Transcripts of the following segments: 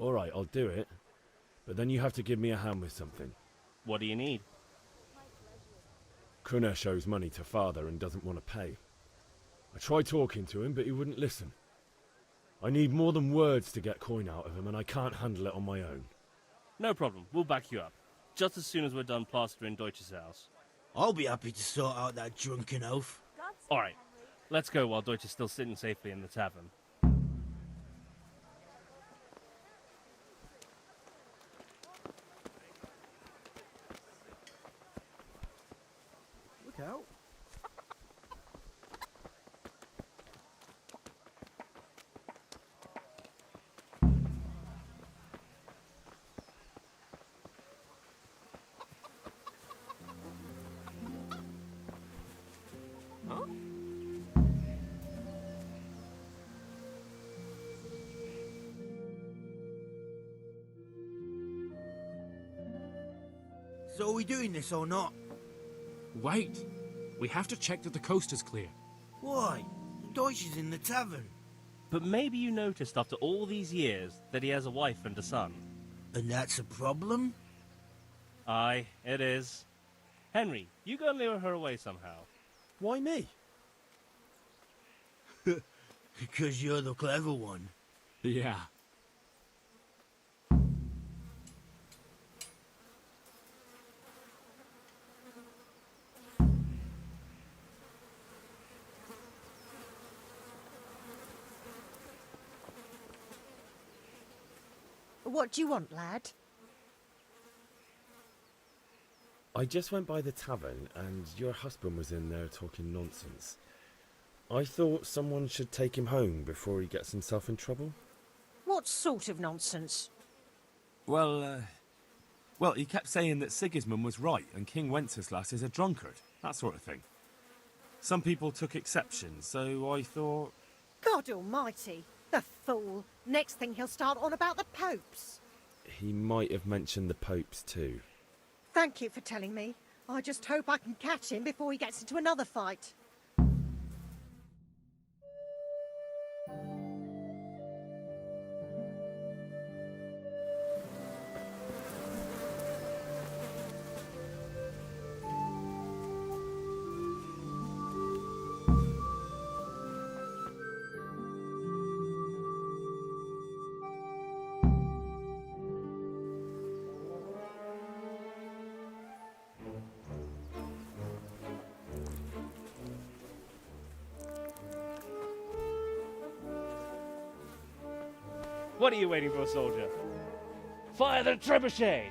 All right, I'll do it. But then you have to give me a hand with something. What do you need? Kruna shows money to father and doesn't want to pay. I tried talking to him, but he wouldn't listen. I need more than words to get coin out of him, and I can't handle it on my own. No problem, we'll back you up. Just as soon as we're done plastering Deutsch's house. I'll be happy to sort out that drunken oaf. Alright, let's go while Deutsch is still sitting safely in the tavern. Look out. Huh? So are we doing this or not? Wait. We have to check that the coast is clear. Why? Deutsch is in the tavern. But maybe you noticed after all these years that he has a wife and a son. And that's a problem? Aye, it is. Henry, you go and lure her away somehow. Why me? Because you're the clever one. Yeah. What do you want, lad? I just went by the tavern, and your husband was in there talking nonsense. I thought someone should take him home before he gets himself in trouble. What sort of nonsense? Well, he kept saying that Sigismund was right and King Wenceslas is a drunkard, that sort of thing. Some people took exception, so I thought... God almighty, the fool. Next thing he'll start on about the popes. He might have mentioned the popes too. Thank you for telling me. I just hope I can catch him before he gets into another fight. What are you waiting for, soldier? Fire the trebuchet!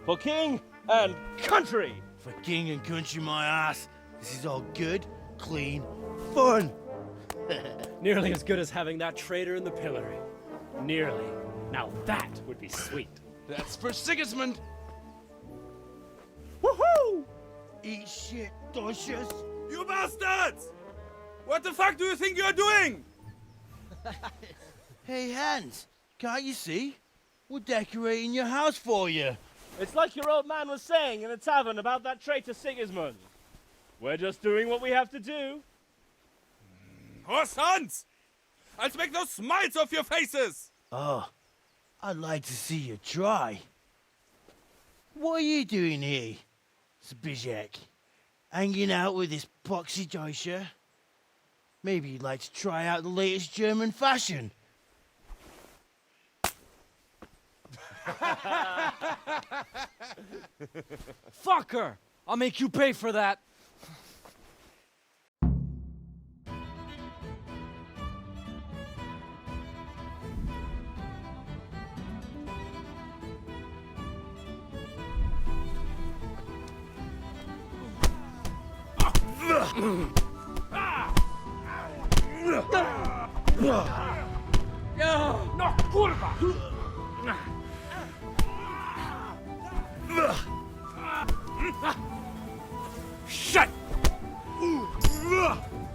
For king and country! For king and country, my ass. This is all good, clean, fun. Nearly as good as having that traitor in the pillory. Nearly. Now that would be sweet. That's for Sigismund! Woohoo! Eat shit, Deutsches. You bastards! What the fuck do you think you're doing? Hey, Hans, can't you see? We're decorating your house for you. It's like your old man was saying in the tavern about that traitor Sigismund. We're just doing what we have to do. Horse Hans! I'll make those smiles off your faces! Oh, I'd like to see you try. What are you doing here, Zbigniew? Hanging out with this poxy Deutscher? Maybe you'd like to try out the latest German fashion. Fucker! I'll make you pay for that. No, kurwa! Shit!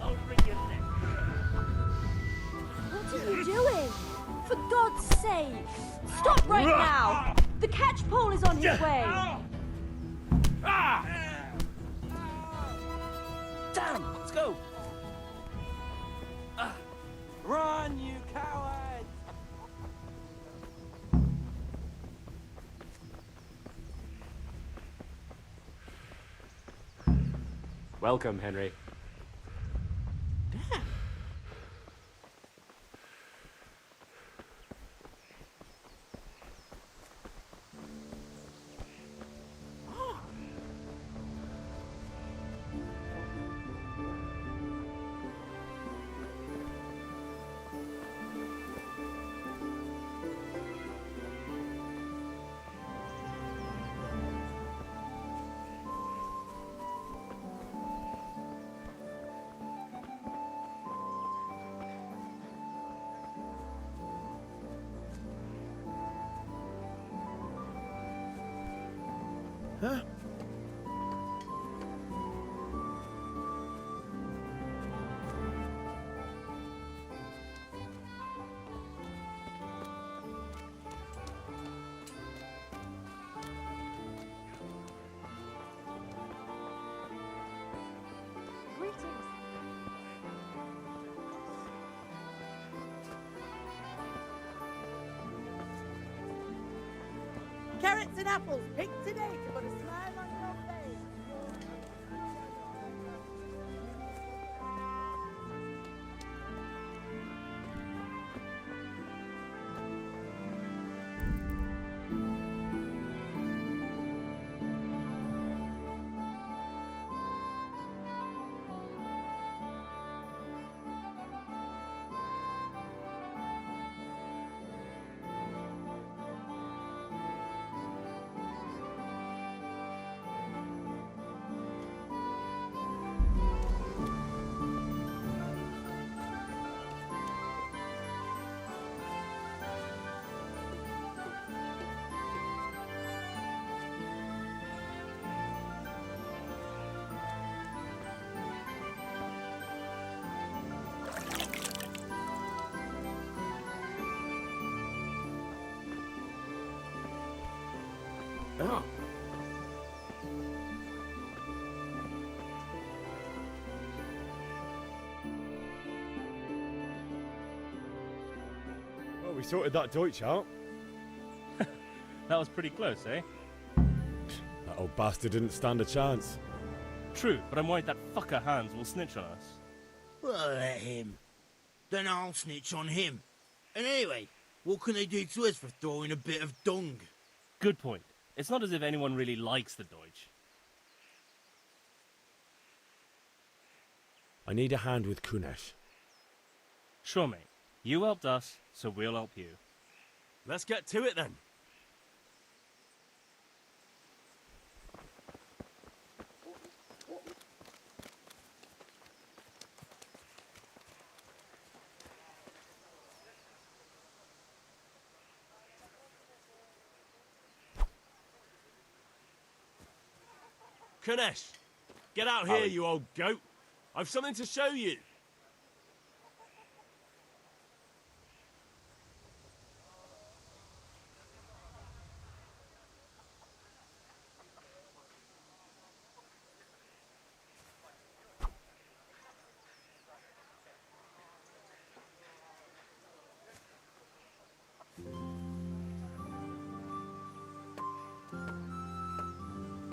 I'll bring your neck. What are you doing? For God's sake! Stop right now! The catch pole is on his way! Damn! Let's go! Run, you coward! Welcome, Henry. Huh? Greetings. Carrots and apples picked today to put a smile on your face. Ah. Well, we sorted that Deutsch out. That was pretty close, eh? That old bastard didn't stand a chance. True, but I'm worried that fucker Hans will snitch on us. Well, let him. Then I'll snitch on him. And anyway, what can they do to us for throwing a bit of dung? Good point. It's not as if anyone really likes the Deutsch. I need a hand with Kunesh. Sure, mate. You helped us, so we'll help you. Let's get to it then. Kanesh, get out here, you old goat. I've something to show you.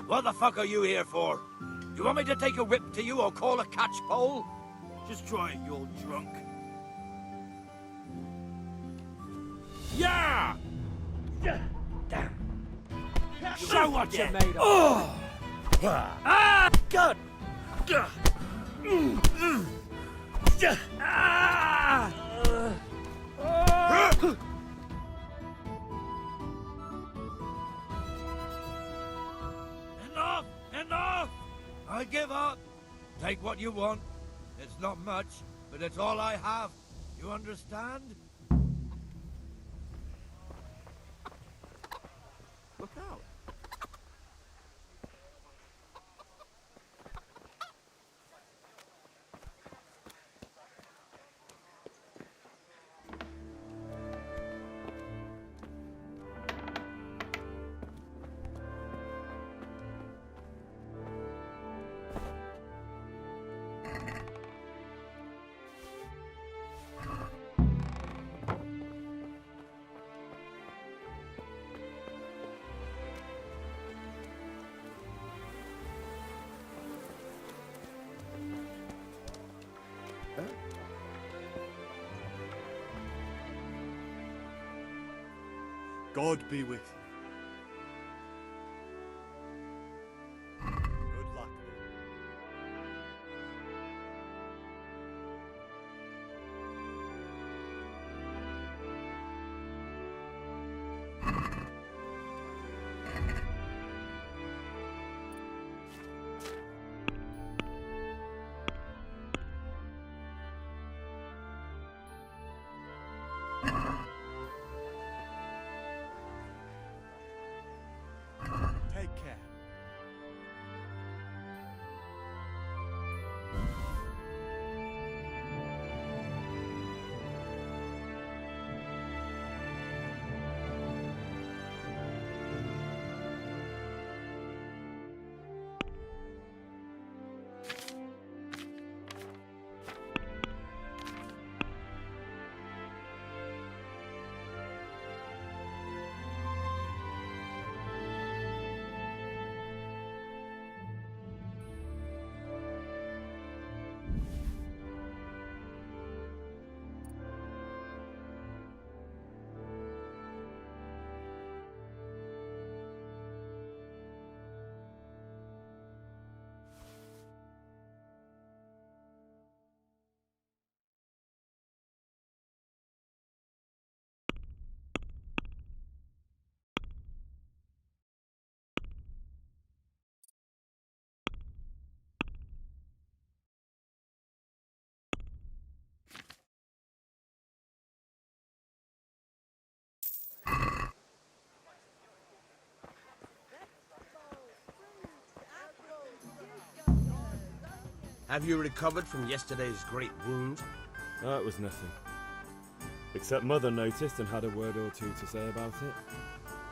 What the fuck are you here for? You want me to take a whip to you or call a catch pole? Just try it, you old drunk. Yeah! Show what you're made of! Ah! God! Ah! Enough! Enough! I give up. Take what you want. It's not much, but it's all I have. You understand? Look out. God be with you. Good luck then. Take care. Have you recovered from yesterday's great wound? That was nothing. Except Mother noticed and had a word or two to say about it.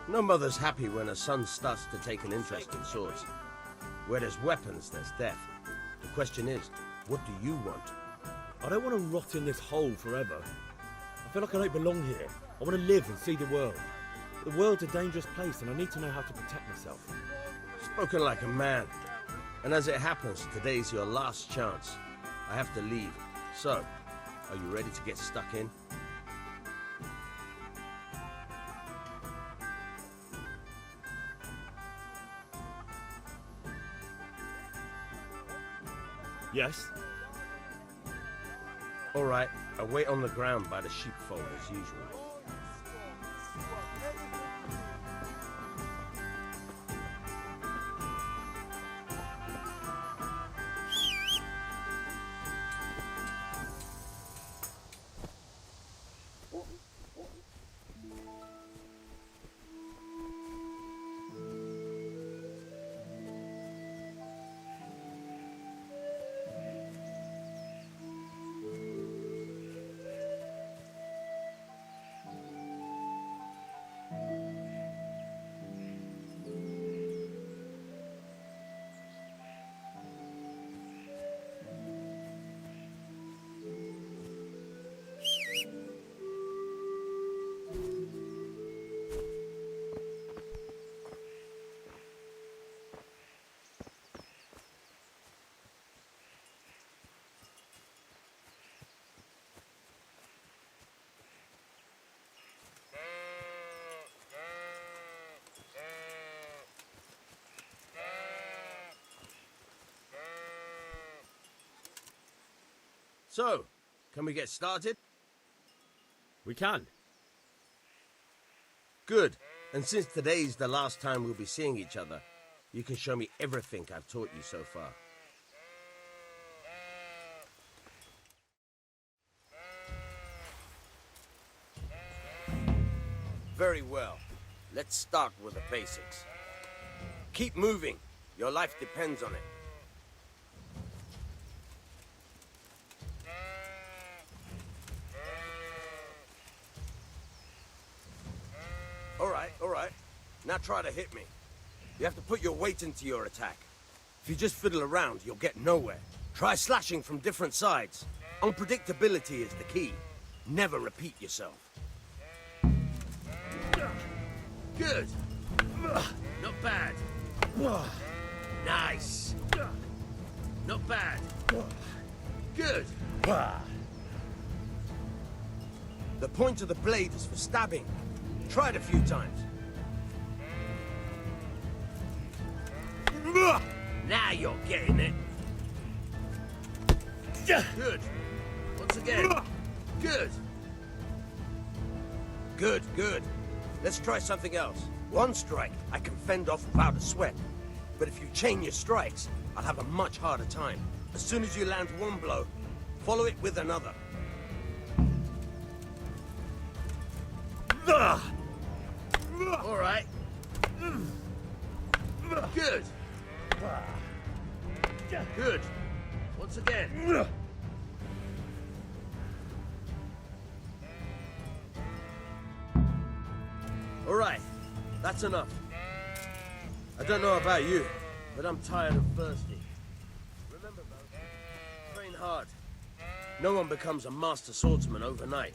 No mother's happy when a son starts to take an interest in swords. Where there's weapons, there's death. The question is, what do you want? I don't want to rot in this hole forever. I feel like I don't belong here. I want to live and see the world. The world's a dangerous place and I need to know how to protect myself. Spoken like a man. And as it happens, today's your last chance. I have to leave. So, are you ready to get stuck in? Yes? All right, I'll wait on the ground by the sheepfold as usual. So, can we get started? We can. Good. And since today's the last time we'll be seeing each other, you can show me everything I've taught you so far. Very well. Let's start with the basics. Keep moving. Your life depends on it. All right. Now try to hit me. You have to put your weight into your attack. If you just fiddle around, you'll get nowhere. Try slashing from different sides. Unpredictability is the key. Never repeat yourself. Good. Not bad. Nice. Not bad. Good. The point of the blade is for stabbing. Try it a few times. Now you're getting it. Good. Once again. Good. Good, good. Let's try something else. One strike, I can fend off without a sweat. But if you chain your strikes, I'll have a much harder time. As soon as you land one blow, follow it with another. All right. Good. Good. Once again. All right. That's enough. I don't know about you, but I'm tired and thirsty. Remember, though, train hard. No one becomes a master swordsman overnight.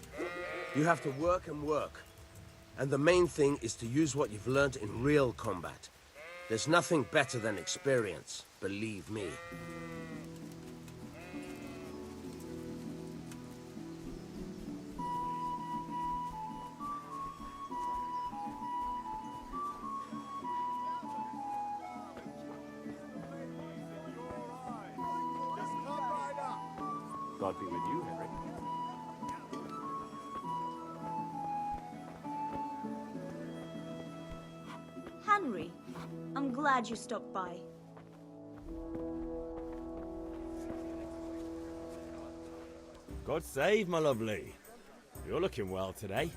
You have to work and work. And the main thing is to use what you've learned in real combat. There's nothing better than experience, believe me. God be with you, Henry. Henry, I'm glad you stopped by. God save, my lovely. You're looking well today.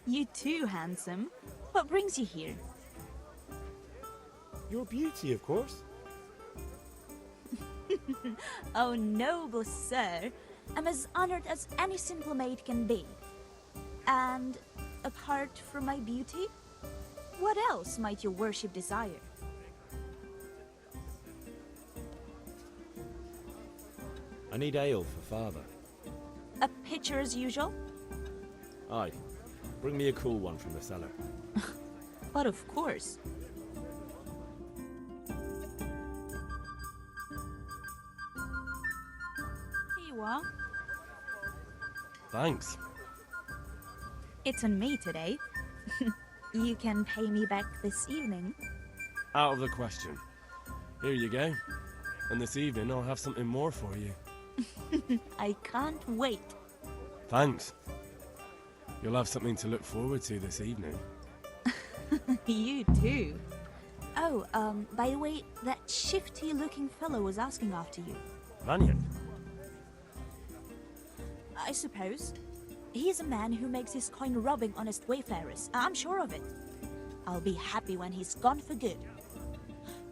You too, handsome. What brings you here? Your beauty, of course. Oh, noble sir. I'm as honored as any simple maid can be. And apart from my beauty, what else might your worship desire? I need ale for father. A pitcher as usual? Aye. Bring me a cool one from the cellar. But of course. Here you are. Thanks. It's on me today. You can pay me back this evening. Out of the question. Here you go. And this evening I'll have something more for you. I can't wait. Thanks. You'll have something to look forward to this evening. You too. Oh, by the way, that shifty-looking fellow was asking after you. Vanian? I suppose. He's a man who makes his coin robbing honest wayfarers. I'm sure of it. I'll be happy when he's gone for good.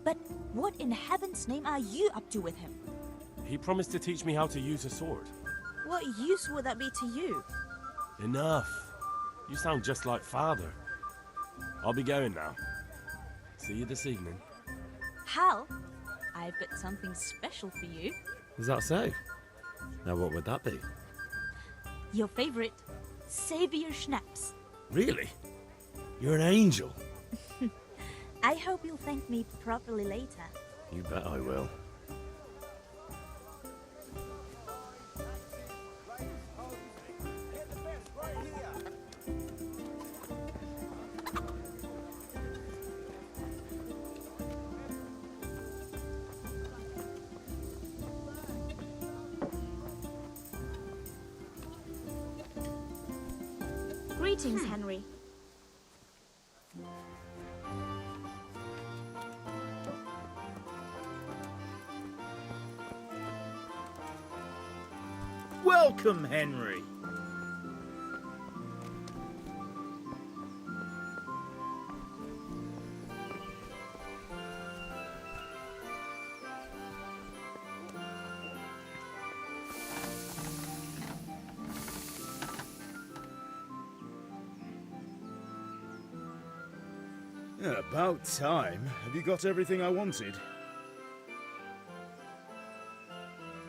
But what in heaven's name are you up to with him? He promised to teach me how to use a sword. What use would that be to you? Enough. You sound just like father. I'll be going now. See you this evening. Hal, I've got something special for you. Is that so? Now what would that be? Your favorite, Savior Schnapps. Really? You're an angel. I hope you'll thank me properly later. You bet I will. Greetings, Henry. Welcome, Henry. About time. Have you got everything I wanted?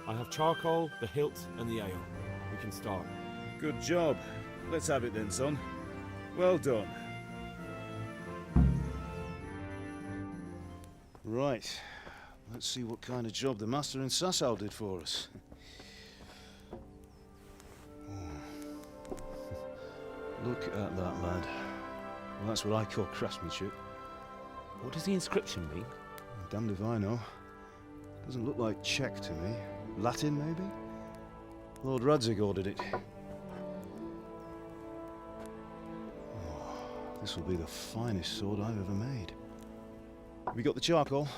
I have charcoal, the hilt, and the ale. We can start. Good job. Let's have it then, son. Well done. Right. Let's see what kind of job the master in Sasau did for us. Look at that, lad. Well, that's what I call craftsmanship. What does the inscription mean? Damned if I know. Doesn't look like Czech to me. Latin, maybe? Lord Radzig ordered it. Oh, this will be the finest sword I've ever made. We got the charcoal?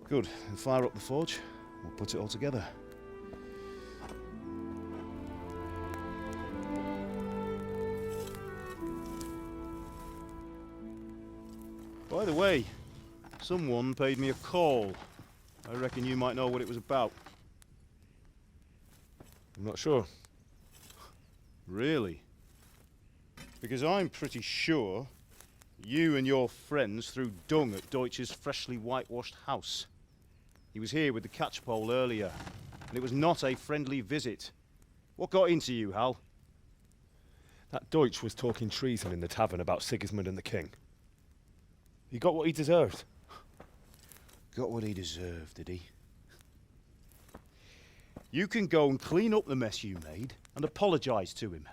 Good. We'll fire up the forge. We'll put it all together. By the way, someone paid me a call. I reckon you might know what it was about. I'm not sure. Really? Because I'm pretty sure you and your friends threw dung at Deutsch's freshly whitewashed house. He was here with the catchpole earlier, and it was not a friendly visit. What got into you, Hal? That Deutsch was talking treason in the tavern about Sigismund and the king. He got what he deserved. Got what he deserved, did he? You can go and clean up the mess you made and apologise to him.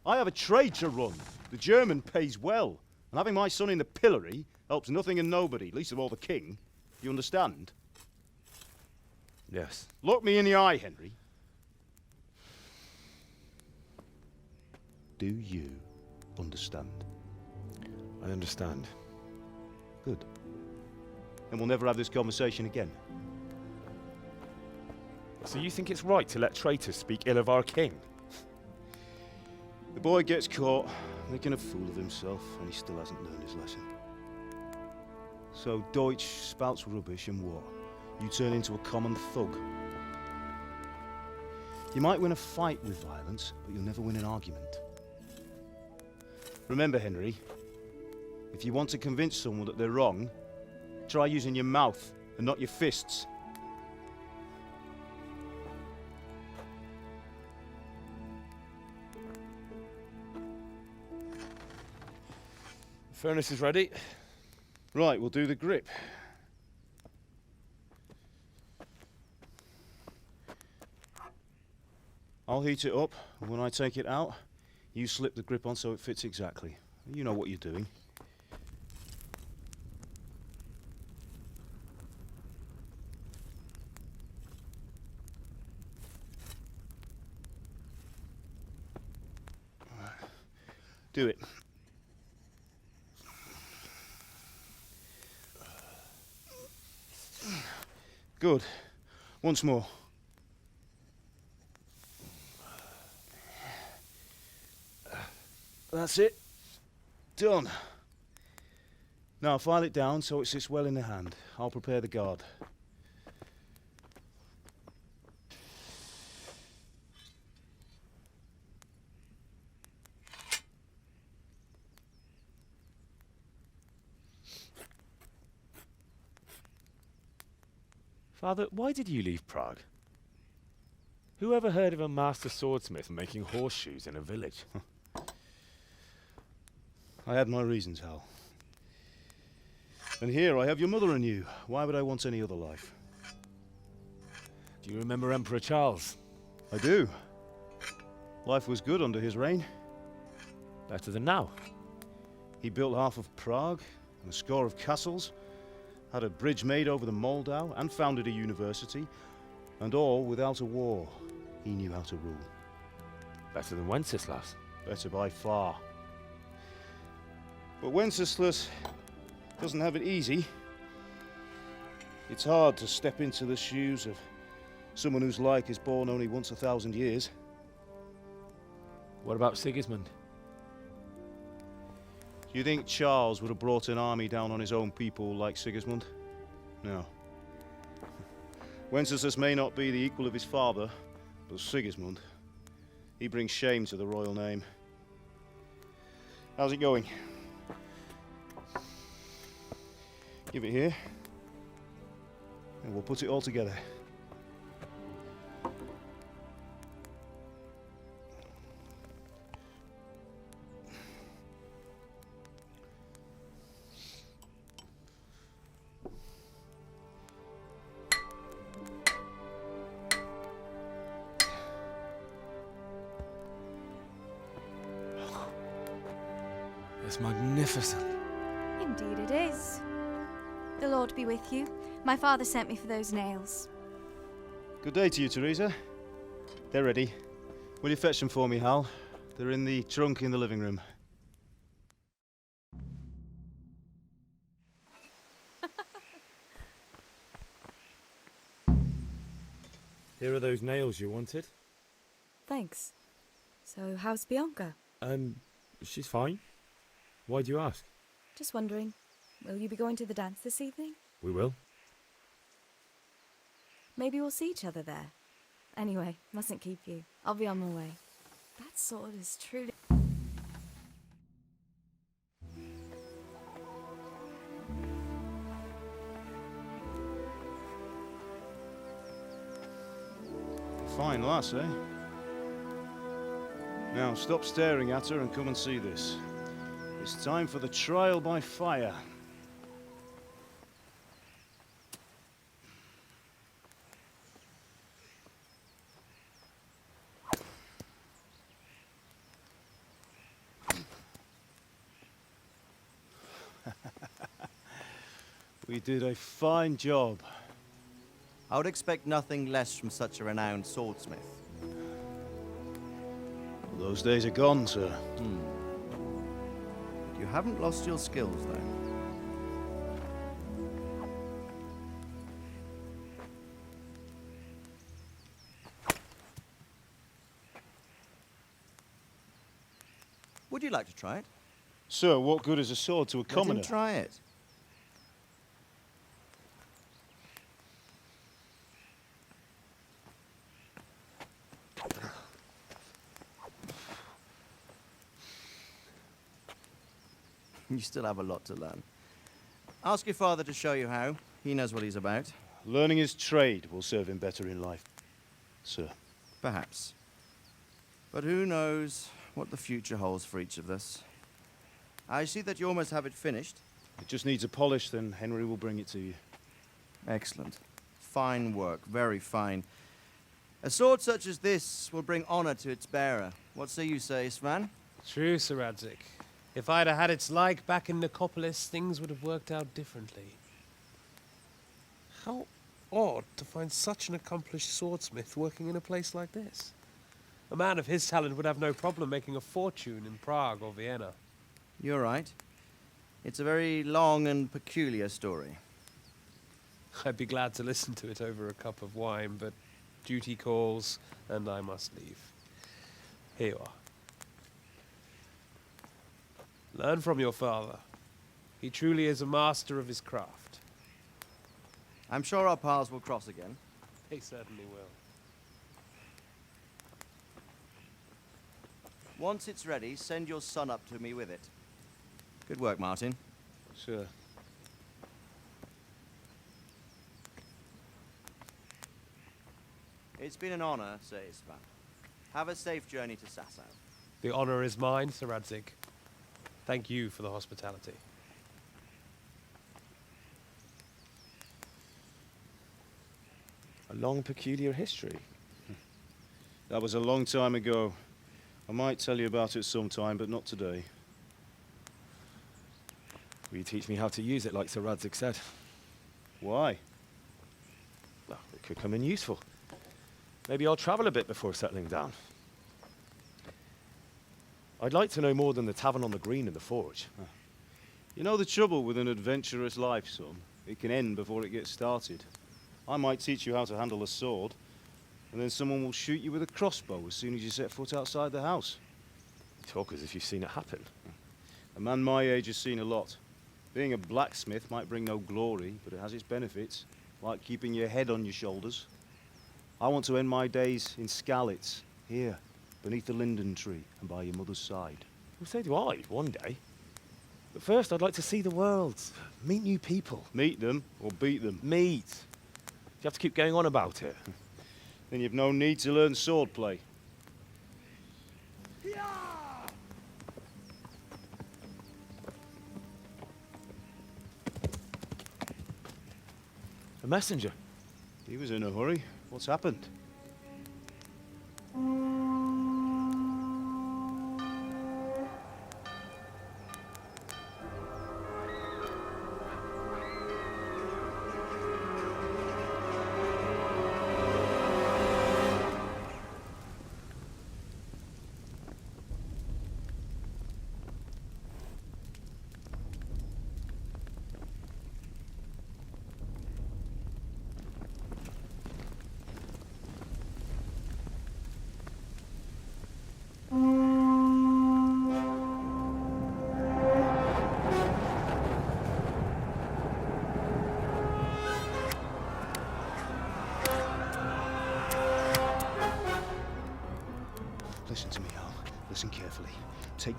I have a trade to run. The German pays well, and having my son in the pillory helps nothing and nobody, least of all the king. You understand? Yes. Look me in the eye, Henry. Do you understand? I understand. Good. And we'll never have this conversation again. So you think it's right to let traitors speak ill of our king? The boy gets caught, making a fool of himself, and he still hasn't learned his lesson. So Deutsch spouts rubbish, and what? You turn into a common thug. You might win a fight with violence, but you'll never win an argument. Remember, Henry, if you want to convince someone that they're wrong, try using your mouth and not your fists. The furnace is ready. Right, we'll do the grip. I'll heat it up, and when I take it out, you slip the grip on so it fits exactly. You know what you're doing. Do it. Good. Once more. That's it. Done. Now file it down so it sits well in the hand. I'll prepare the guard. Father, why did you leave Prague? Who ever heard of a master swordsmith making horseshoes in a village? I had my reasons, Hal. And here I have your mother and you. Why would I want any other life? Do you remember Emperor Charles? I do. Life was good under his reign. Better than now. He built half of Prague and a score of castles, had a bridge made over the Moldau, and founded a university, and all without a war. He knew how to rule. Better than Wenceslas. Better by far. But Wenceslas doesn't have it easy. It's hard to step into the shoes of someone whose like is born only once 1,000 years. What about Sigismund? Do you think Charles would have brought an army down on his own people like Sigismund? No. Wenceslas may not be the equal of his father, but Sigismund, he brings shame to the royal name. How's it going? Give it here, and we'll put it all together. is magnificent. Indeed it is. The Lord be with you. My father sent me for those nails. Good day to you, Teresa. They're ready. Will you fetch them for me, Hal? They're in the trunk in the living room. Here are those nails you wanted. Thanks. So, how's Bianca? She's fine. Why do you ask? Just wondering, will you be going to the dance this evening? We will. Maybe we'll see each other there. Anyway, mustn't keep you. I'll be on my way. That sword is truly... Fine lass, eh? Now, stop staring at her and come and see this. It's time for the trial by fire. We did a fine job. I would expect nothing less from such a renowned swordsmith. Those days are gone, sir. But you haven't lost your skills, though. Would you like to try it? Sir, what good is a sword to a commoner? Let him try it. You still have a lot to learn. Ask your father to show you how. He knows what he's about. Learning his trade will serve him better in life, sir. Perhaps. But who knows what the future holds for each of us. I see that you almost have it finished. It just needs a polish, then Henry will bring it to you. Excellent. Fine work, very fine. A sword such as this will bring honor to its bearer. What say you, Svan? True, Sir Radzik. If I'd have had its like back in Nicopolis, things would have worked out differently. How odd to find such an accomplished swordsmith working in a place like this. A man of his talent would have no problem making a fortune in Prague or Vienna. You're right. It's a very long and peculiar story. I'd be glad to listen to it over a cup of wine, but duty calls, and I must leave. Here you are. Learn from your father. He truly is a master of his craft. I'm sure our paths will cross again. They certainly will. Once it's ready, send your son up to me with it. Good work, Martin. Sir. It's been an honor, Sir Istvan. Have a safe journey to Sasau. The honor is mine, Sir Radzik. Thank you for the hospitality. A long, peculiar history. That was a long time ago. I might tell you about it sometime, but not today. Will you teach me how to use it, like Sir Radzik said? Why? Well, it could come in useful. Maybe I'll travel a bit before settling down. I'd like to know more than the tavern on the green and the forge. You know the trouble with an adventurous life, son? It can end before it gets started. I might teach you how to handle a sword, and then someone will shoot you with a crossbow as soon as you set foot outside the house. You talk as if you've seen it happen. A man my age has seen a lot. Being a blacksmith might bring no glory, but it has its benefits, like keeping your head on your shoulders. I want to end my days in Skalitz, here, beneath the linden tree and by your mother's side. Well, so do I, one day. But first, I'd like to see the world, meet new people. Meet them or beat them? Meet. You have to keep going on about it. Then you've no need to learn swordplay. A messenger. He was in a hurry. What's happened?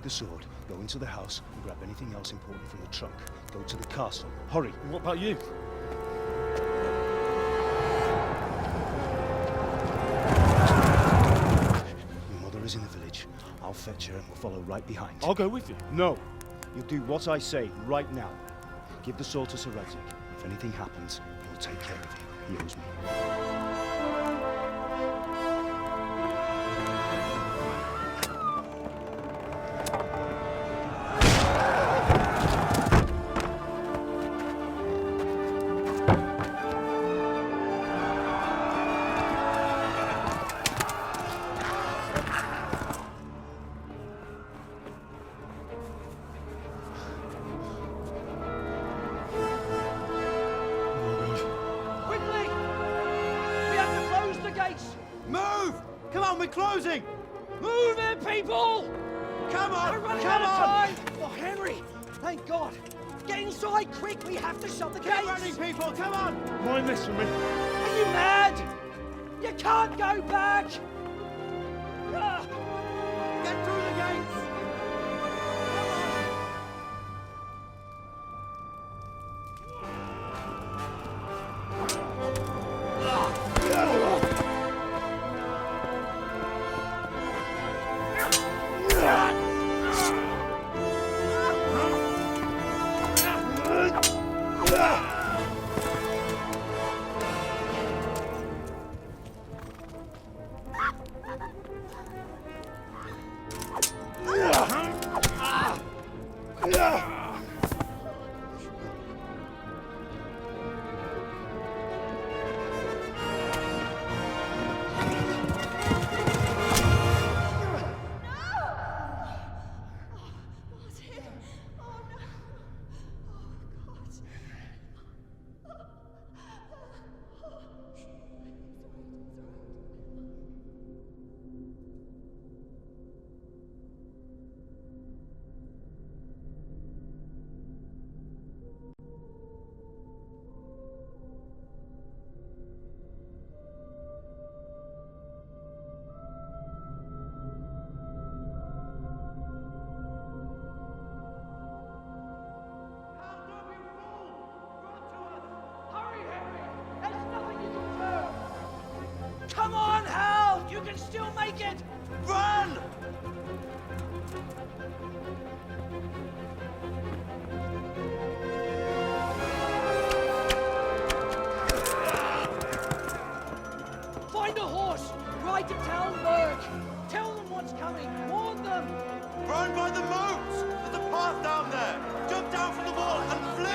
Take the sword, go into the house, and grab anything else important from the trunk. Go to the castle. Hurry! What about you? Your mother is in the village. I'll fetch her and we'll follow right behind. I'll go with you. No! You'll do what I say right now. Give the sword to Sir Isaac. If anything happens, he'll take care of you. He owes me. Quickly! We have to close the gates! Move! Come on, we're closing! Move it, people! Come on! We're running out of time! Oh, Henry! Thank God! Get inside, quick! We have to shut the gates! Keep running, people! Come on! Mind this for me. Are you mad? You can't go back! Ah! Get through the gates! Come on, Hal! You can still make it! Run! Find a horse! Ride to town, Burke! Tell them what's coming! Warn them! Run by the moats! There's a path down there! Jump down from the wall and flee!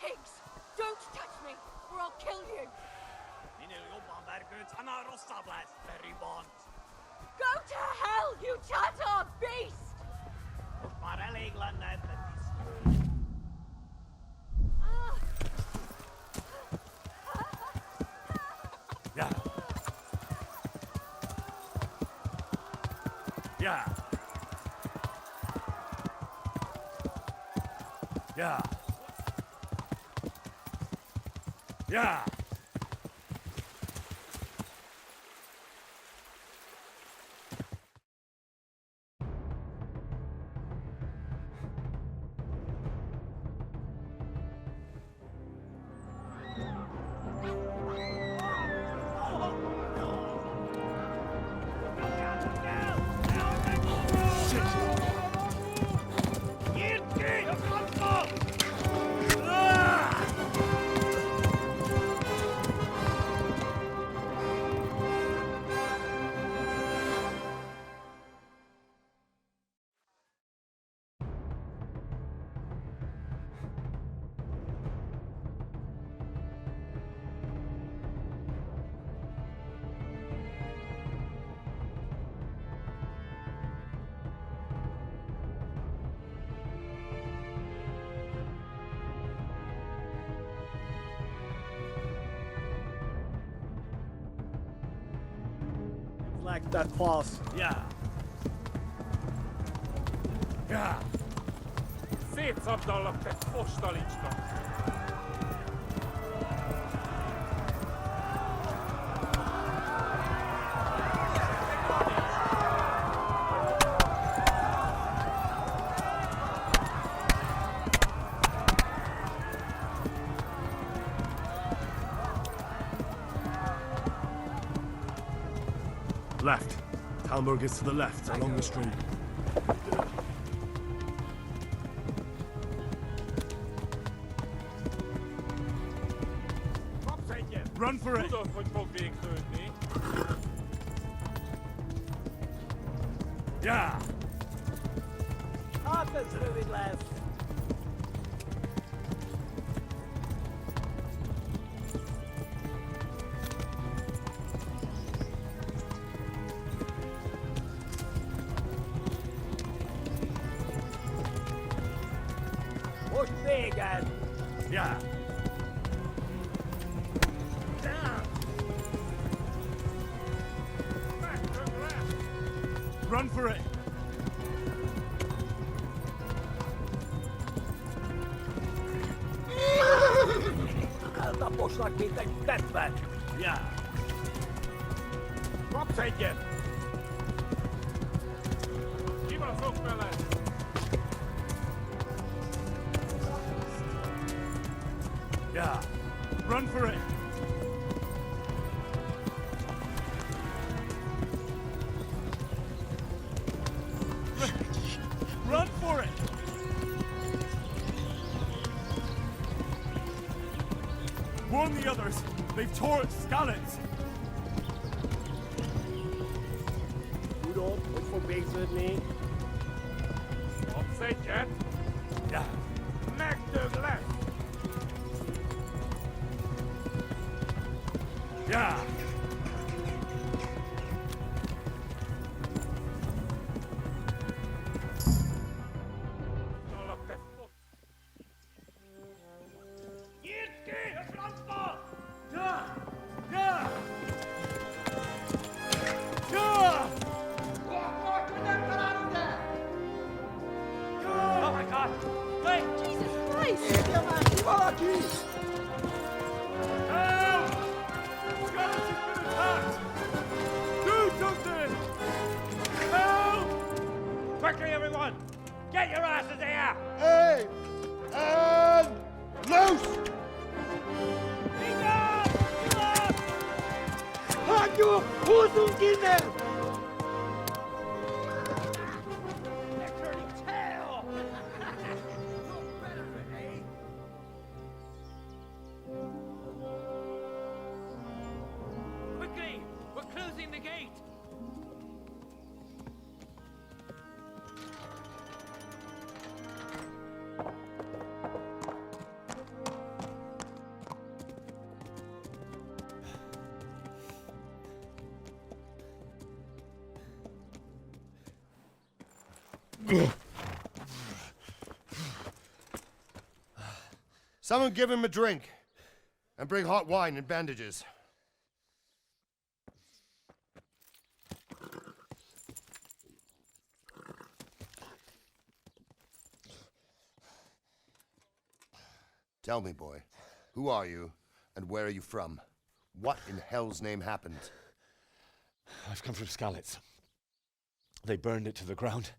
Pigs! Don't touch me, or I'll kill you! Go to hell, you Tatar beast! Yeah. Yeah. Yeah. Yeah. like that pass. Ja. Ja. Seht som dollar pet postaliczko. Left. Talmberg is to the left, along the stream. Run for it! Ja. Harper's moving left. Push big and... Ja. Run for it! Elda poszlak, mint egy Batman. Ja. Kapsz egyet! Kibaszok vele! Yeah. Run for it! Run for it! Warn the others! They've tore at Skalitz! Rudolph, wait for Biggs with me. Kapsz egyet! Ja. Megdög lesz! Ja. Oh my God! Wait! Jesus Christ! Help! Skalitz has been attacked! Do something! Help! Quickly, everyone! Get your asses here! Hey! And loose! Hajo! Hosenkinder! They're turning tail! Quickly! We're closing the gate! Someone give him a drink. And bring hot wine and bandages. Tell me, boy, who are you and where are you from? What in hell's name happened? I've come from Skalitz. They burned it to the ground.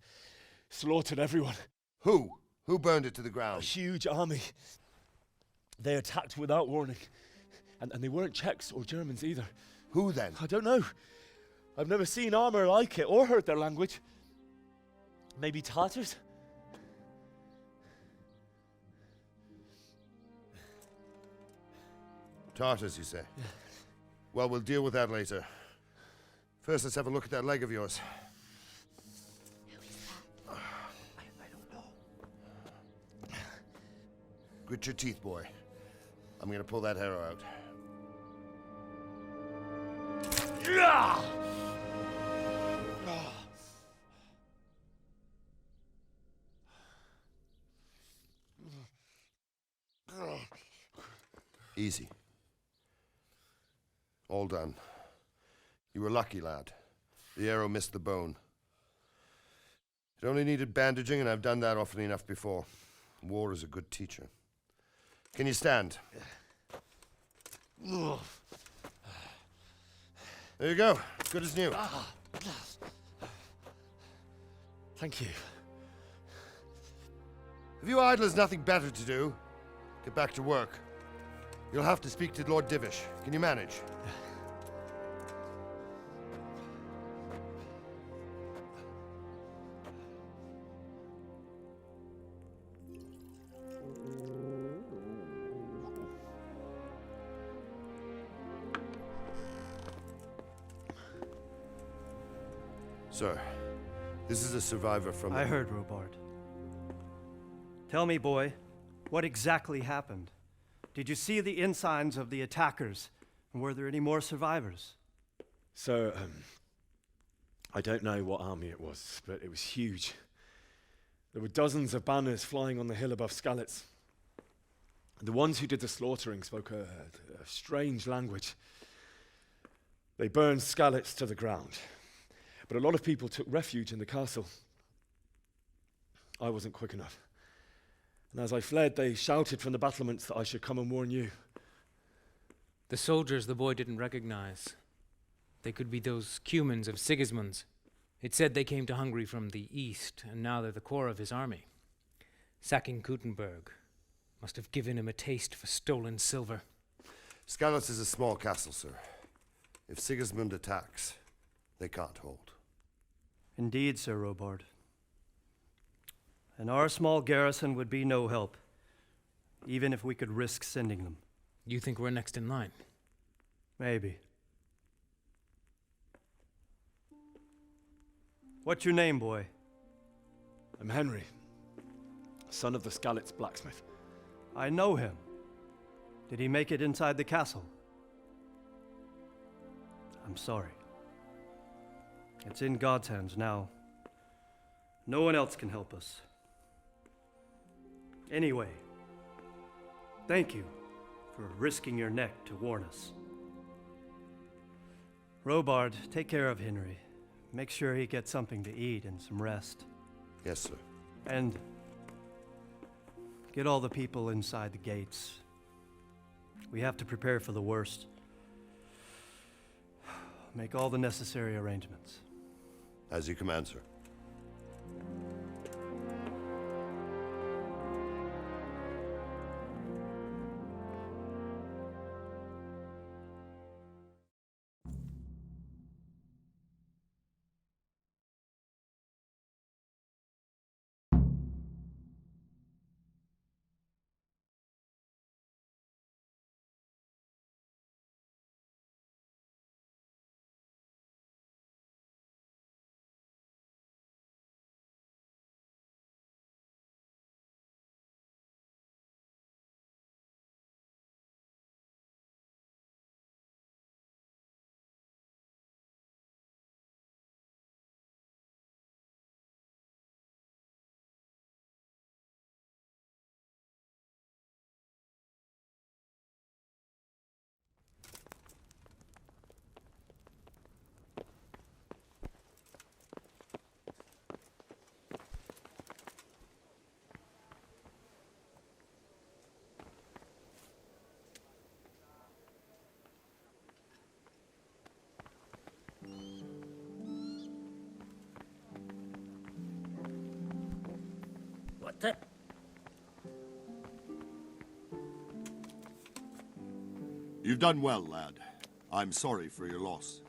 Slaughtered everyone. Who? Who burned it to the ground? A huge army. They attacked without warning. And they weren't Czechs or Germans either. Who then? I don't know. I've never seen armor like it or heard their language. Maybe Tatars? Tartars, you say? Yeah. Well, we'll deal with that later. First, let's have a look at that leg of yours. Who is that? I don't know. Grit your teeth, boy. I'm gonna pull that arrow out. Yeah! Easy. All done. You were lucky, lad. The arrow missed the bone. It only needed bandaging, and I've done that often enough before. War is a good teacher. Can you stand? There you go. Good as new. Thank you. If you idlers nothing better to do, get back to work. You'll have to speak to Lord Divish. Can you manage? Sir, this is a survivor from... I heard, Robard. Tell me, boy, what exactly happened? Did you see the ensigns of the attackers? And were there any more survivors? So, I don't know what army it was, but it was huge. There were dozens of banners flying on the hill above Skalitz. The ones who did the slaughtering spoke a strange language. They burned Skalitz to the ground. But a lot of people took refuge in the castle. I wasn't quick enough. And as I fled, they shouted from the battlements that I should come and warn you. The soldiers the boy didn't recognize. They could be those Cumans of Sigismund's. It said they came to Hungary from the east, and now they're the core of his army. Sacking Gutenberg must have given him a taste for stolen silver. Skalitz is a small castle, sir. If Sigismund attacks, they can't hold. Indeed, Sir Robard. And our small garrison would be no help, even if we could risk sending them. You think we're next in line? Maybe. What's your name, boy? I'm Henry, son of the Skalitz blacksmith. I know him. Did he make it inside the castle? I'm sorry. It's in God's hands now. No one else can help us. Anyway, thank you for risking your neck to warn us. Robard, take care of Henry. Make sure he gets something to eat and some rest. Yes, sir. And get all the people inside the gates. We have to prepare for the worst. Make all the necessary arrangements. As you command, sir. What the? You've done well, lad. I'm sorry for your loss.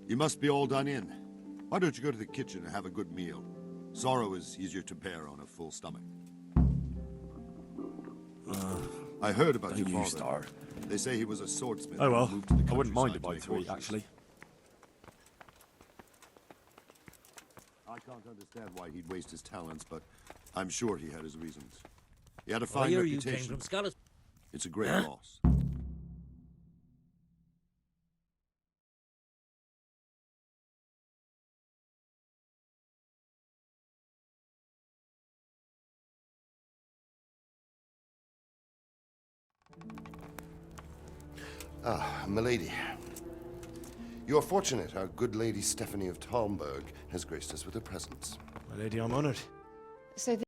You must be all done in. Why don't you go to the kitchen and have a good meal? Sorrow is easier to bear on a full stomach. I heard about your father. Star. They say he was a swordsmith. Oh well, who moved to the I wouldn't mind a countryside bite make to eat, horses. actually. I can't understand why he'd waste his talents, but I'm sure he had his reasons. He had a I fine hear you came reputation. from Scotland. It's a great Huh? loss. Ah, milady. You're fortunate our good lady Stephanie of Talmberg has graced us with her presence. My lady, I'm honored. So